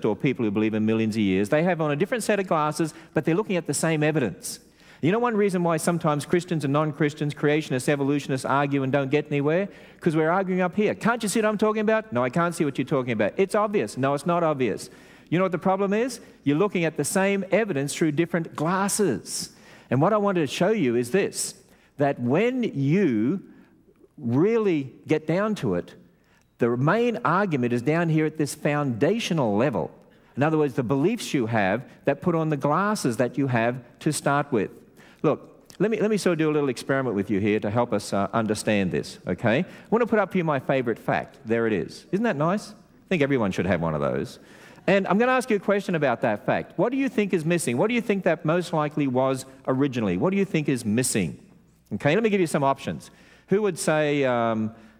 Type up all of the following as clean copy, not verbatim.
universalist or people who believe in millions of years, they have on a different set of glasses, but they're looking at the same evidence. You know one reason why sometimes Christians and non-Christians, creationists, evolutionists argue and don't get anywhere? Because we're arguing up here. Can't you see what I'm talking about? No, I can't see what you're talking about. It's obvious. No, it's not obvious. You know what the problem is? You're looking at the same evidence through different glasses. And what I wanted to show you is this, that when you really get down to it, the main argument is down here at this foundational level. In other words, the beliefs you have that put on the glasses that you have to start with. Look, let me sort of do a little experiment with you here to help us understand this, okay? I want to put up here my favorite fact. There it is. Isn't that nice? I think everyone should have one of those. And I'm going to ask you a question about that fact. What do you think is missing? What do you think that most likely was originally? What do you think is missing? Okay, let me give you some options. Who would say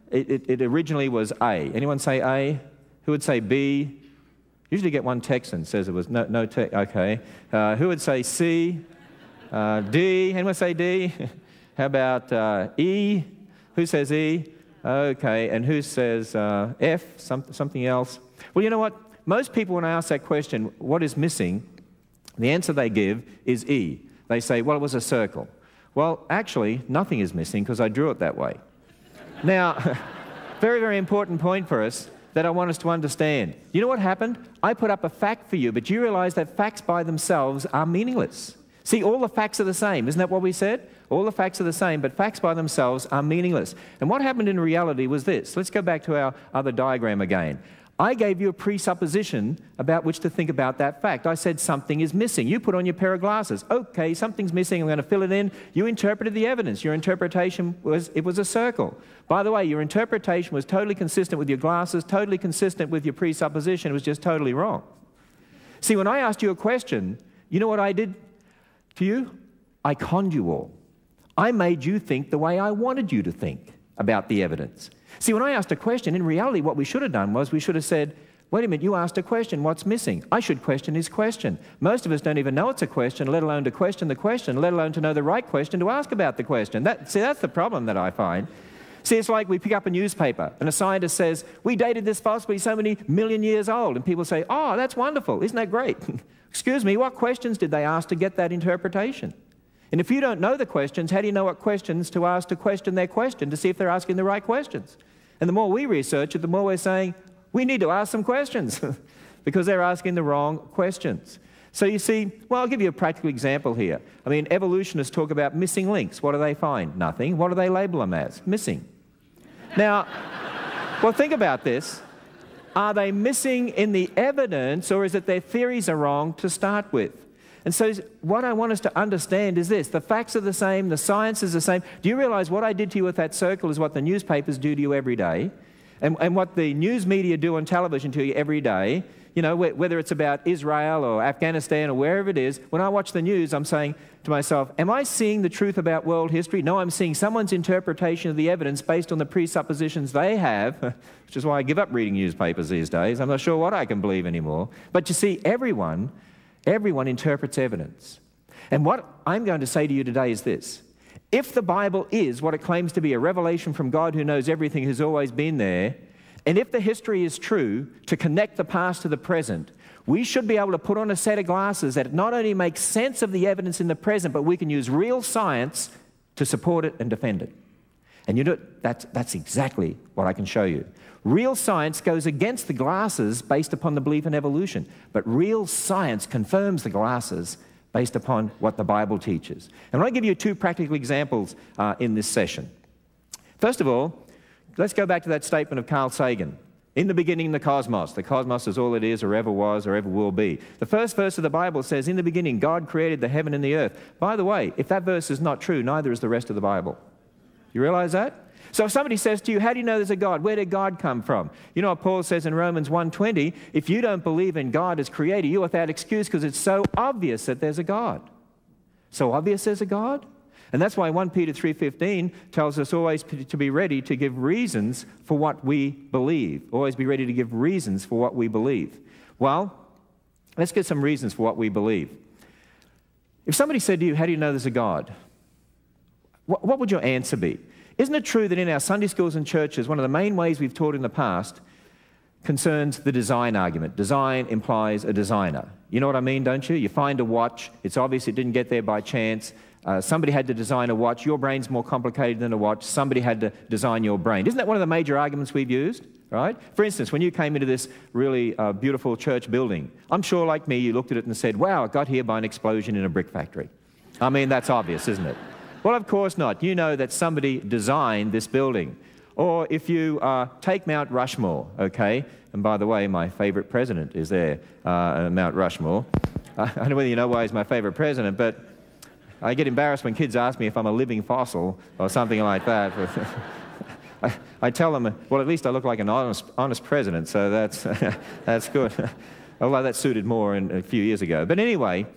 it originally was A? Anyone say A? Who would say B? Usually get one Texan says it was no okay. Who would say C? D? Anyone say D? How about E? Who says E? Okay, and who says F? Something else? Well, you know what? Most people, when I ask that question, what is missing, the answer they give is E. They say, well, it was a circle. Well, actually, nothing is missing because I drew it that way. Now, very, very important point for us that I want us to understand. You know what happened? I put up a fact for you, but you realize that facts by themselves are meaningless. See, all the facts are the same. Isn't that what we said? All the facts are the same, but facts by themselves are meaningless. And what happened in reality was this. Let's go back to our other diagram again. I gave you a presupposition about which to think about that fact. I said something is missing. You put on your pair of glasses. Okay, something's missing. I'm going to fill it in. You interpreted the evidence. Your interpretation was it was a circle. By the way, your interpretation was totally consistent with your glasses, totally consistent with your presupposition. It was just totally wrong. See, when I asked you a question, you know what I did to you? I conned you all. I made you think the way I wanted you to think about the evidence. See, when I asked a question, in reality, what we should have done was we should have said, wait a minute, you asked a question, what's missing? I should question his question. Most of us don't even know it's a question, let alone to question the question, let alone to know the right question to ask about the question. See, that's the problem that I find. See, it's like we pick up a newspaper and a scientist says, we dated this fossil to be so many million years old. And people say, oh, that's wonderful. Isn't that great? Excuse me, what questions did they ask to get that interpretation? And if you don't know the questions, how do you know what questions to ask to question their question, to see if they're asking the right questions? And the more we research it, the more we're saying, we need to ask some questions because they're asking the wrong questions. So you see, well, I'll give you a practical example here. I mean, evolutionists talk about missing links. What do they find? Nothing. What do they label them as? Missing. Now, well, think about this. Are they missing in the evidence, or is it their theories are wrong to start with? And so what I want us to understand is this. The facts are the same. The science is the same. Do you realize what I did to you with that circle is what the newspapers do to you every day? And what the news media do on television to you every day, you know, whether it's about Israel or Afghanistan or wherever it is, when I watch the news, I'm saying to myself, am I seeing the truth about world history? No, I'm seeing someone's interpretation of the evidence based on the presuppositions they have, which is why I give up reading newspapers these days. I'm not sure what I can believe anymore. But you see, everyone interprets evidence. And what I'm going to say to you today is this. If the Bible is what it claims to be, a revelation from God who knows everything, who's always been there, and if the history is true, to connect the past to the present, we should be able to put on a set of glasses that not only makes sense of the evidence in the present, but we can use real science to support it and defend it. And you know, that's exactly what I can show you. Real science goes against the glasses based upon the belief in evolution, but real science confirms the glasses based upon what the Bible teaches. And I want to give you two practical examples in this session. First of all, let's go back to that statement of Carl Sagan. In the beginning, the cosmos. The cosmos is all it is or ever was or ever will be. The first verse of the Bible says, in the beginning, God created the heaven and the earth. By the way, if that verse is not true, neither is the rest of the Bible. You realize that? So if somebody says to you, how do you know there's a God? Where did God come from? You know what Paul says in Romans 1:20? If you don't believe in God as creator, you're without excuse because it's so obvious that there's a God. So obvious there's a God? And that's why 1 Peter 3:15 tells us always to be ready to give reasons for what we believe. Always be ready to give reasons for what we believe. Well, let's get some reasons for what we believe. If somebody said to you, how do you know there's a God? What would your answer be? Isn't it true that in our Sunday schools and churches, one of the main ways we've taught in the past, concerns the design argument. Design implies a designer. You know what I mean, don't you? You find a watch. It's obvious it didn't get there by chance. Somebody had to design a watch. Your brain's more complicated than a watch. Somebody had to design your brain. Isn't that one of the major arguments we've used? Right? For instance, when you came into this really beautiful church building, I'm sure, like me, you looked at it and said, wow, it got here by an explosion in a brick factory. I mean, that's obvious, isn't it? Well, of course not. You know that somebody designed this building. Or if you take Mount Rushmore, okay? And by the way, my favorite president is there, Mount Rushmore. I don't know whether you know why he's my favorite president, but I get embarrassed when kids ask me if I'm a living fossil or something like that. I tell them, well, at least I look like an honest president, so that's good. Although that suited more a few years ago. But anyway,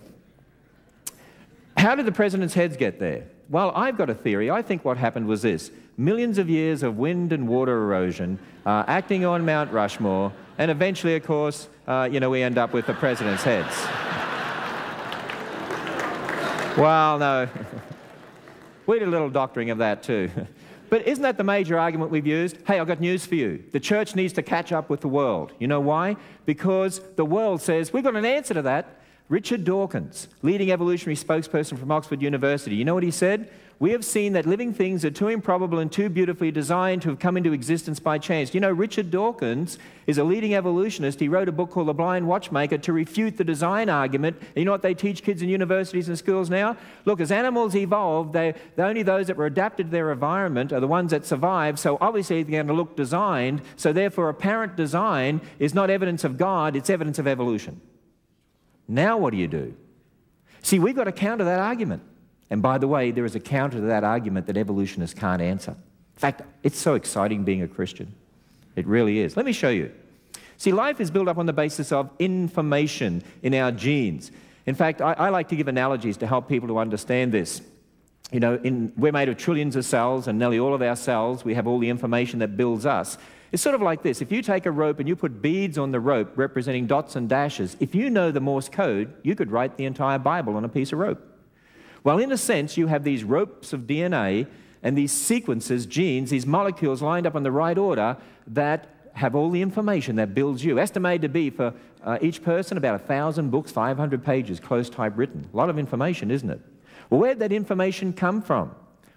how did the president's heads get there? Well, I've got a theory. I think what happened was this. Millions of years of wind and water erosion acting on Mount Rushmore, and eventually, of course, we end up with the president's heads. Well, no. We did a little doctoring of that too. But isn't that the major argument we've used? Hey, I've got news for you. The church needs to catch up with the world. You know why? Because the world says, we've got an answer to that. Richard Dawkins, leading evolutionary spokesperson from Oxford University, you know what he said? We have seen that living things are too improbable and too beautifully designed to have come into existence by chance. You know, Richard Dawkins is a leading evolutionist. He wrote a book called The Blind Watchmaker to refute the design argument. And you know what they teach kids in universities and schools now? Look, as animals evolved, only those that were adapted to their environment are the ones that survived, so obviously they're going to look designed, so therefore apparent design is not evidence of God, it's evidence of evolution. Now what do you do? See, we've got to counter that argument. And by the way, there is a counter to that argument that evolutionists can't answer. In fact, it's so exciting being a Christian. It really is. Let me show you. See, life is built up on the basis of information in our genes. In fact, I like to give analogies to help people to understand this. You know, we're made of trillions of cells, and nearly all of our cells, we have all the information that builds us. It's sort of like this. If you take a rope and you put beads on the rope representing dots and dashes, if you know the Morse code, you could write the entire Bible on a piece of rope. Well, in a sense, you have these ropes of DNA and these sequences, genes, these molecules lined up in the right order that have all the information that builds you. Estimated to be for each person about 1,000 books, 500 pages, close type written. A lot of information, isn't it? Well, where did that information come from?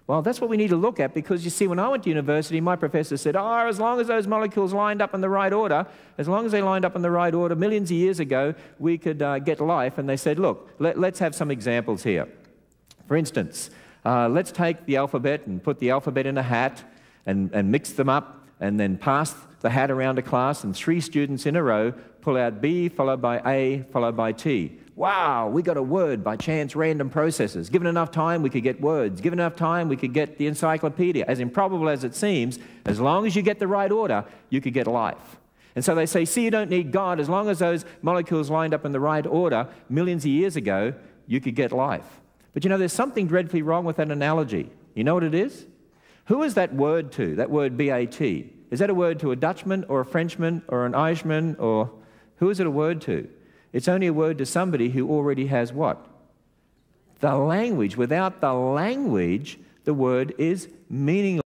Well, that's what we need to look at, because you see, when I went to university, my professor said, as long as those molecules lined up in the right order, as long as they lined up in the right order, millions of years ago, we could get life. And they said, look, let's have some examples here. For instance, let's take the alphabet and put the alphabet in a hat and mix them up and then pass the hat around a class, and 3 students in a row pull out B followed by A followed by T. Wow, we got a word by chance random processes. Given enough time, we could get words. Given enough time, we could get the encyclopedia. As improbable as it seems, as long as you get the right order, you could get life. And so they say, see, you don't need God. As long as those molecules lined up in the right order millions of years ago, you could get life. But you know, there's something dreadfully wrong with that analogy. You know what it is? Who is that word to, that word B-A-T? Is that a word to a Dutchman or a Frenchman or an Irishman, or who is it a word to? It's only a word to somebody who already has what? The language. Without the language, the word is meaningless.